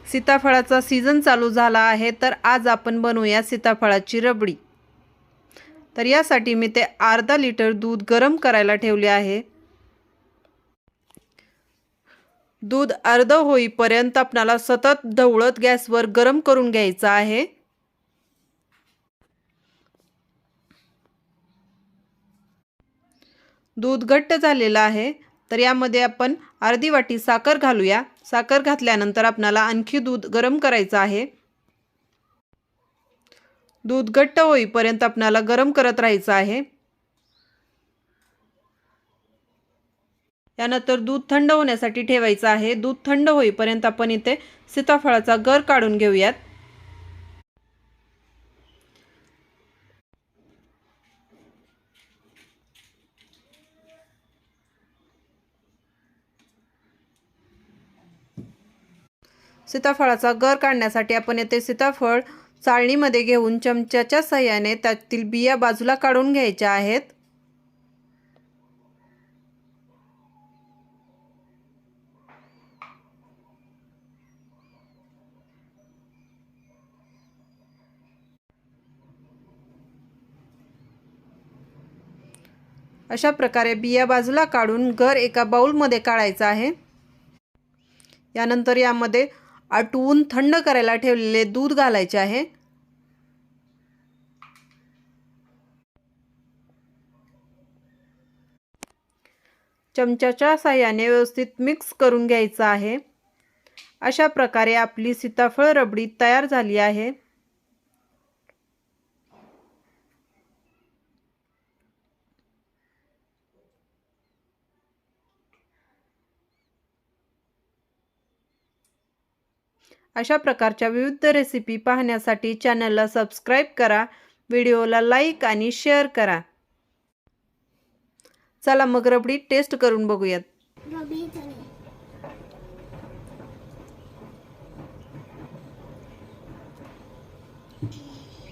सीताफळाचा season चालू झाला आहे, तर आज आपण बनवूया सीताफळाची रबडी। तर यासाठी मी ते अर्धा लिटर दूध गरम करायला ठेवले आहे। दूध अर्ध होईपर्यंत आपल्याला सतत ढवळत गॅसवर गरम करून घ्यायचं आहे। दूध घट्ट झालेलं आहे, तर यामध्ये आपण अर्धी वाटी साखर घालूया। साखर घातल्यानंतर आपल्याला आणखी दूध गरम करायचं आहे। दूध घट्ट होईपर्यंत आपल्याला गरम करत राहायचं आहे। यानंतर दूध थंड होण्यासाठी ठेवायचं आहे। दूध थंड होईपर्यंत आपण इथे सीताफळाचा गर काढून घेऊयात। सीताफळाचा गर काढण्यासाठी आपण येथे सीताफळ चाळणीमध्ये घेऊन चमच्याच्या सहाय्याने त्यातील बिया बाजूला काढून घ्यायच्या आहेत। अशा प्रकारे बिया बाजूला काढून गर एका बाउलमध्ये काढायचा आहे। यानंतर यामध्ये आटवून थंड करायला ठेवलेले दूध घालायचे आहे। चमच्याच्या साहाय्याने व्यवस्थित मिक्स करून घ्यायचं आहे। अशा प्रकारे आपली सीताफळ रबडी तयार झाली आहे। अशा प्रकारच्या विविध रेसिपी पाहण्यासाठी चॅनलला सबस्क्राइब करा, व्हिडिओला लाईक आणि शेअर करा। चला मग रबडी टेस्ट करून बघूयात।